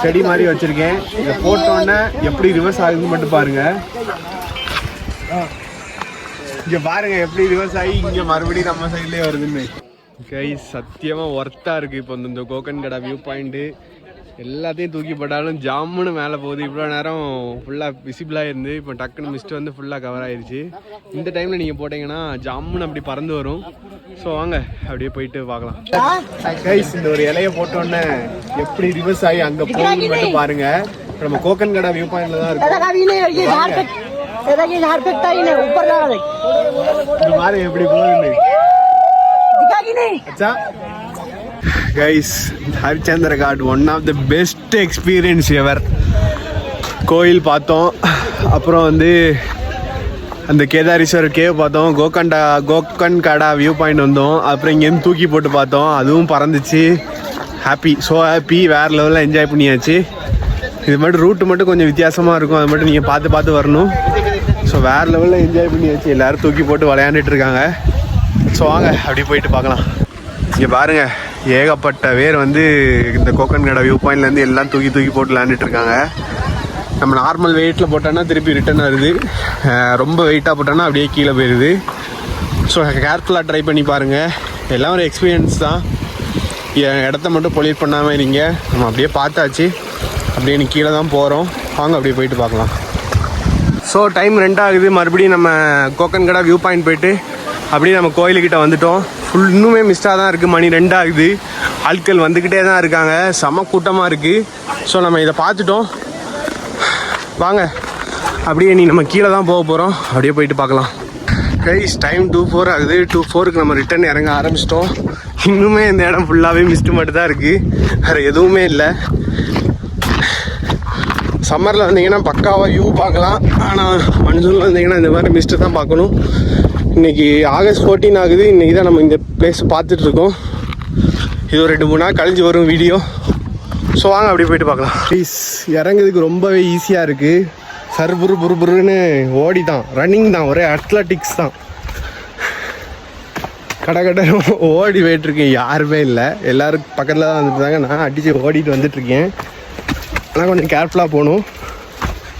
செடி மாதிரி வச்சுருக்கேன். இதை போட்டோன்னே எப்படி ரிவர்ஸ் ஆகுதுன்னு மட்டும் பாருங்கள். இங்கே பாருங்கள் எப்படி ரிவர்ஸ் ஆகி இங்கே மறுபடியும் நம்ம சைட்லேயே வருதுன்னு. கைஸ் சத்தியமாக ஒர்த்தாக இருக்குது. இப்போ இந்த கோக்கன்கடா வியூ பாயிண்ட்டு எல்லாத்தையும் தூக்கி போட்டாலும் ஜாமுன்னு மேலே போகுது. இவ்வளோ நேரம் ஃபுல்லாக விசிபிளாக இருந்து இப்போ டக்குன்னு மிஸ்ட்டு வந்து ஃபுல்லாக கவர் ஆயிடுச்சு. இந்த டைமில் நீங்கள் போட்டிங்கன்னா ஜாமுன்னு அப்படி பறந்து வரும். ஸோ வாங்க அப்படியே போயிட்டு பார்க்கலாம். கைஸ் இந்த ஒரு இலையை போட்டோன்னே எப்படி ரிவர்ஸ் ஆகி அங்கே போகுதுன்னு மட்டும் பாருங்கள். இப்போ நம்ம கோக்கன்கடா வியூ பாயிண்டில் தான் இருக்கோம். பாருங்க எப்படி போகுதுன்னு. Guys Harishchandragad one of the best experience ever. கோயில் பார்த்தோம். அப்புறம் வந்து அந்த கேதாரீஸ்வரர் கேவ் பார்த்தோம். கோக்கன்கடா வியூ பாயிண்ட் வந்தோம். அப்புறம் இங்கேருந்து தூக்கி போட்டு பார்த்தோம். அதுவும் பறந்துச்சு. Happy, so happy. வேறு லெவலில் என்ஜாய் பண்ணியாச்சு. இது மட்டும் ரூட்டு மட்டும் கொஞ்சம் வித்தியாசமாக இருக்கும். அது மட்டும் நீங்கள் பார்த்து வரணும். ஸோ வேறு லெவலில் என்ஜாய் பண்ணியாச்சு. எல்லோரும் தூக்கி போட்டு விளையாண்டுட்டு இருக்காங்க. ஸோ வாங்க அப்படி போயிட்டு பார்க்கலாம். இங்கே பாருங்கள் ஏகப்பட்ட பேர் வந்து இந்த கோக்கன்கடா வியூ பாயிண்ட்லேருந்து எல்லாம் தூக்கி போட்டு விளையாண்டுட்டு இருக்காங்க. நம்ம நார்மல் வெயிட்டில் போட்டோன்னா திருப்பி ரிட்டர்ன் வருது. ரொம்ப வெயிட்டாக போட்டோன்னா அப்படியே கீழே போயிடுது. ஸோ கேர்ஃபுல்லாக ட்ரை பண்ணி பாருங்கள். எல்லாம் ஒரு எக்ஸ்பீரியன்ஸ் தான். இடத்த மட்டும் பொல்யூட் பண்ணாமல் இருங்க. நம்ம அப்படியே பார்த்தாச்சு. அப்படியே நீ கீழே தான் போகிறோம். வாங்க அப்படியே போயிட்டு பார்க்கலாம். ஸோ டைம் 2 ஆகுது. மறுபடியும் நம்ம கோக்கன்கடா வியூ பாயிண்ட் போயிட்டு அப்படியே நம்ம கோயிலுக்கிட்ட வந்துட்டோம். இன்னுமே மிஸ்டாக தான் இருக்குது. மணி 2 ஆகுது. ஆட்கள் வந்துக்கிட்டே தான் இருக்காங்க. செம கூட்டமாக இருக்குது. ஸோ நம்ம இதை பார்த்துட்டோம். வாங்க அப்படியே நம்ம கீழே தான் போக போகிறோம். அப்படியே போயிட்டு பார்க்கலாம். கைஸ் டைம் 2:04 ஆகுது. 2:04க்கு நம்ம ரிட்டர்ன் இறங்க ஆரம்பிச்சிட்டோம். இன்னுமே இந்த இடம் ஃபுல்லாகவே மிஸ்ட்டு மட்டும் தான் இருக்குது. வேறு எதுவுமே இல்லை. சம்மரில் வந்தீங்கன்னா பக்காவாக வியூ பார்க்கலாம். ஆனால் மன்சூனில் வந்தீங்கன்னா இந்த மாதிரி மிஸ்ட்டு தான் பார்க்கணும். இன்றைக்கி ஆகஸ்ட் 14 ஆகுது. இன்றைக்கி தான் நம்ம இந்த பிளேஸ் பார்த்துட்ருக்கோம். இது ஒரு 2-3 நாள் கழிஞ்சு வரும் வீடியோ. ஸோ வாங்க அப்படி போயிட்டு பார்க்கலாம். ப்ளீஸ் இறங்குறதுக்கு ரொம்பவே ஈஸியாக இருக்குது. புருன்னு ஓடி தான், ரன்னிங் தான், ஒரே அத்லட்டிக்ஸ் தான். கடை ஓடி போயிட்டுருக்கேன். யாருமே இல்லை. எல்லோரும் பக்கத்தில் தான் வந்துட்டுருந்தாங்க. நான் அடித்து ஓடிட்டு வந்துட்டுருக்கேன். ஆனால் கொஞ்சம் கேர்ஃபுல்லாக போகணும்.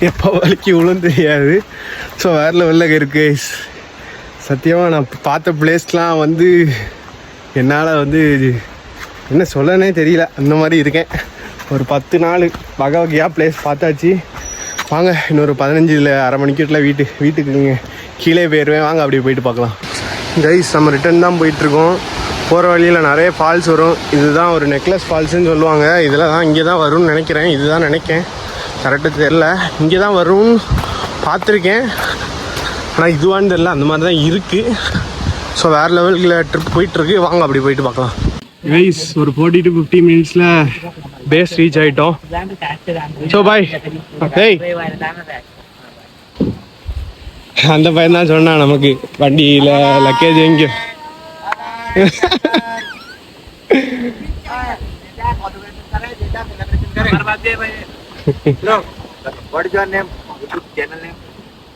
எப்போ வலிக்கு விழுந்து தெரியாது. ஸோ வேறு லெவலில் இருக்குது. சத்தியமாக நான் பார்த்த பிளேஸ்லாம் வந்து என்னால் வந்து என்ன சொல்லனே தெரியல. அந்த மாதிரி இருக்கேன். ஒரு 10 நாள் வகையாக பிளேஸ் பார்த்தாச்சு. வாங்க இன்னொரு 15 இல்லை அரை மணிக்கூட்டில் வீட்டுக்கு கீழே போயிடுவேன். வாங்க அப்படியே போயிட்டு பார்க்கலாம். கைஸ் நம்ம ரிட்டர்ன் தான் போயிட்டுருக்கோம். போகிற வழியில் நிறைய ஃபால்ஸ் வரும். இதுதான் ஒரு நெக்லஸ் ஃபால்ஸுன்னு சொல்லுவாங்க. இதில் தான் இங்கே தான் வரும்னு நினைக்கிறேன். இதுதான் நினைக்கேன், கரெக்டாக தெரில. இங்கே தான் வரும்னு பார்த்துருக்கேன், ஆனால் இதுவான்னு தெரில. அந்த மாதிரி தான் இருக்குது. ஸோ வேறு லெவலில் ட்ரிப் போயிட்டுருக்கு. வாங்க அப்படி போயிட்டு பார்க்கலாம். கைஸ் ஒரு 40 to 50 மினிட்ஸில் பேஸ் ரீச் ஆகிட்டோம். So bye. ஹேய், அந்த பையன் தான் சொன்னான் நமக்கு வண்டியில் லக்கேஜ் எங்கே.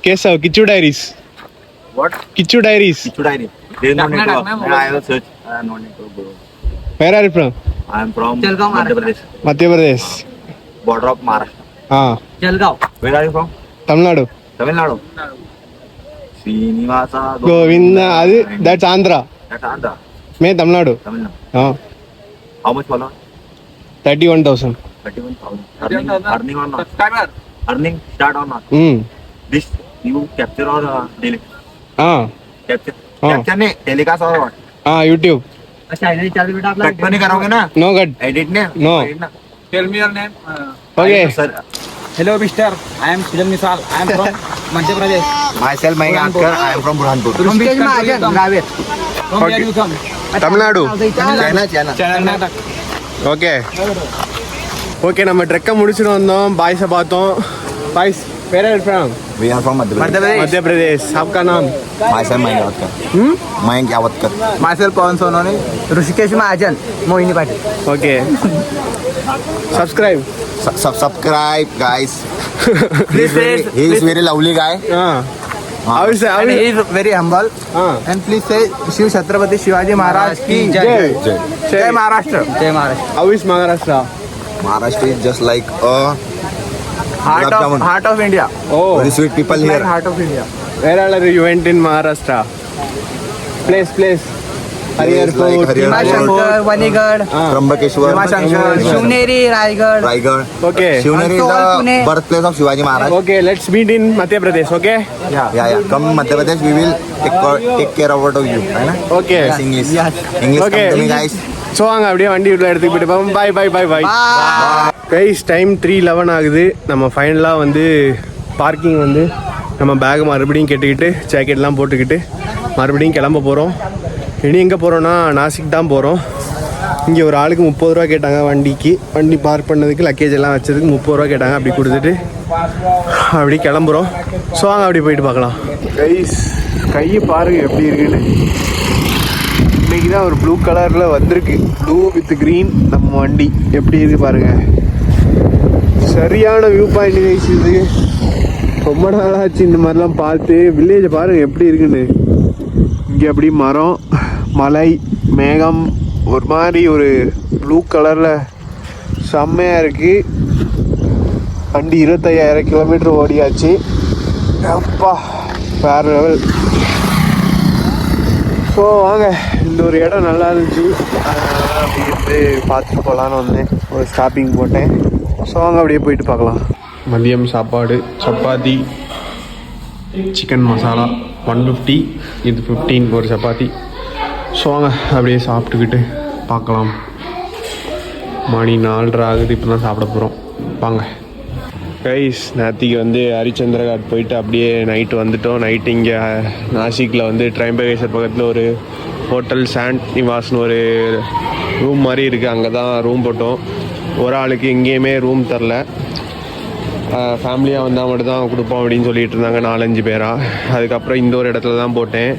Keshav, Kichu Diaries. What? Kichu Diaries. Kichu Diaries. There is no network. I have searched. No network, bro. Where are you from? I am from Madhya Pradesh. Madhya Pradesh. Border of Maharashtra. Jalgaon. Where are you from? Tamil Nadu. Tamil Nadu. Srinivasa Govinda. That's Andhra. That's Andhra. मैं Tamil Nadu. Tamil Nadu. हाँ. How much follower? 31,000. 31,000. Earning or not? Earning start or not? This you capture or delete? Capture. Capture नहीं, telecast or what? YouTube. अच्छा इधर चल बेटा आप Cut तो नहीं करोगे ना? No cut. Edit ने? No. Tell me your name. Okay. Sir. Hello mister I am Sujan Misal I am from Madhya Pradesh Myself Mayank Atkar. I am from Burhanpur. Rishikesh Mahajan Dravid from where you come Tamil Nadu. China. Okay okay, நம்ம ட்ரெக்கை முடிச்சுட்டு வந்தோம். பாய்ஸை பார்த்தோம். Boys வேற from? We are from Madhya Pradesh. Madhya Pradesh. आपका नाम? Myself Mayank Atkar. Mayank Atkar. Myself Pawan Sononi Rishikesh Mahajan Mohini Patil okay. Subscribe. Subscribe, guys. Please, He is very lovely guy. How is and he is very humble and please say Shiv Chhatrapati Shivaji Maharaj की जय जय महाराष्ट्र जय Maharashtra how is Maharashtra? Maharashtra is just like a heart of India Oh, very sweet people like here. heart of India where are you went in Maharashtra? Place. Harihar Place like Fort. Harihar Bhimashankar Vanigad Trambakeshwar, Bhimashankar Shivneri Raigad Raigad. Okay. Shivneri is Pune. the birthplace of Shivaji Maharaj. Okay, let's meet in Madhya Pradesh. Okay. Yeah. Come Madhya Pradesh, we will take care of you. है ना? Okay. Yes, English. English Okay. come to me, guys. So வாங்க அப்படியே வண்டி உள்ள எடுத்துக்கு போயிட்டு போவோம். பாய். Guys time 3:11 ஆகுது. நம்ம ஃபைனலாக வந்து பார்க்கிங் வந்து நம்ம பேக் மறுபடியும் கெட்டுக்கிட்டு ஜாக்கெட்லாம் போட்டுக்கிட்டு மறுபடியும் கிளம்ப போகிறோம். இனி எங்கே போகிறோன்னா நாசிக் தான் போகிறோம். இங்கே ஒரு ஆளுக்கு 30 ரூபா கேட்டாங்க வண்டி பார்க் பண்ணதுக்கு, லக்கேஜ் எல்லாம் வச்சதுக்கு 30 ரூபா கேட்டாங்க. அப்படி கொடுத்துட்டு அப்படி கிளம்புறோம். ஸோ வாங்க அப்படி போயிட்டு பார்க்கலாம். கைஸ் கையை பாருங்கள் எப்படி இருக்குன்னு. இன்றைக்கி தான் ஒரு ப்ளூ கலரில் வந்திருக்கு. ப்ளூ வித் க்ரீன் நம்ம வண்டி எப்படி இருக்கு பாருங்கள். சரியான வியூ பாயிண்ட் கைஸ். இது ரொம்ப நாளாச்சு இந்த மாதிரிலாம் பார்த்து. வில்லேஜை பாருங்கள் எப்படி இருக்குன்னு. இங்கே அப்படி மரம், மலை, மேகம், ஒரு மாதிரி ஒரு ப்ளூ கலரில் செம்மையாக இருக்குது. வண்டி 25,000 கிலோமீட்டர் ஓடியாச்சு. அப்பா வேறு லெவல். ஸோ வாங்க, இந்த ஒரு இடம் நல்லா இருந்துச்சு, அதனால அப்படி இருந்து பார்த்துட்டு போகலான்னு வந்தேன். ஒரு ஸ்டாப்பிங் போட்டேன். ஸோ வாங்க அப்படியே போயிட்டு பார்க்கலாம். மதியம் சாப்பாடு சப்பாத்தி, சிக்கன் மசாலா 150, இது 15 ஒரு சப்பாத்தி. ஸோ வாங்க அப்படியே சாப்பிட்டுக்கிட்டு பார்க்கலாம். மணி 4:30 ஆகுது. இப்போ தான் சாப்பிட போகிறோம். வாங்க கைஸ். நேற்றுக்கு வந்து ஹரிச்சந்திரகாட் போயிட்டு அப்படியே நைட்டு வந்துட்டோம். நைட்டு இங்கே நாசிக்கில் வந்து ட்ரைம்பகேஸ்வர் பக்கத்தில் ஒரு ஹோட்டல் சாண்ட் நிவாஸ்னு ஒரு ரூம் மாதிரி இருக்குது. அங்கே தான் ரூம் போட்டோம். ஒரு ஆளுக்கு எங்கேயுமே ரூம் தரல. ஃபேமிலியாக வந்தால் மட்டும் தான் கொடுப்போம் அப்படின்னு சொல்லிட்டு இருந்தாங்க 4-5 பேராக. அதுக்கப்புறம் இந்த ஒரு இடத்துல தான் போட்டேன்.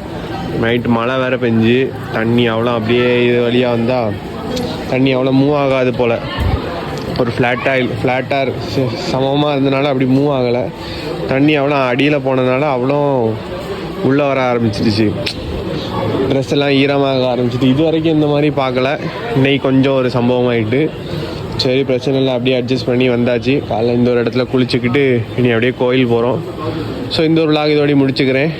நைட்டு மழை வேறு பெஞ்சு தண்ணி அவ்வளோ அப்படியே இது வழியாக வந்தால் தண்ணி அவ்வளோ மூவ் ஆகாது போல். ஒரு ஃப்ளாட்டாக சமமாக இருந்தனால அப்படி மூவ் ஆகலை. தண்ணி அவ்வளோ அடியில் போனதுனால அவ்வளோ உள்ளே வர ஆரம்பிச்சிடுச்சு. ட்ரெஸ் எல்லாம் ஈரமாக ஆரம்பிச்சிட்டு. இது வரைக்கும் இந்த மாதிரி பார்க்கல. இன்னைக்கு கொஞ்சம் ஒரு சம்பவம் ஆகிட்டு. சரி பிரச்சனை இல்லை, அப்படியே அட்ஜஸ்ட் பண்ணி வந்தாச்சு. காலைல இந்த ஒரு இடத்துல குளிச்சுக்கிட்டு இனி அப்படியே கோயில் போகிறோம். ஸோ இந்த ஒரு vlog இதோடய முடிச்சுக்கிறேன்.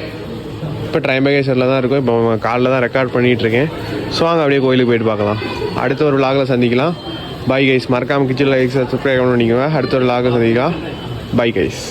இப்போ ட்ரைம்பகேஸ்வரில் தான் இருக்கும். இப்போ காலைல தான் ரெக்கார்ட் பண்ணிகிட்ருக்கேன். ஸோ வாங்க அப்படியே கோயிலுக்கு போயிட்டு பார்க்கலாம். அடுத்த ஒரு vlogல சந்திக்கலாம். Bye guys. மறக்காமல் கிச்சன் லைக் சப்ஸ்கிரைப் பண்ணிக்கோங்க. அடுத்த ஒரு vlogல சந்திக்கலாம். Bye guys.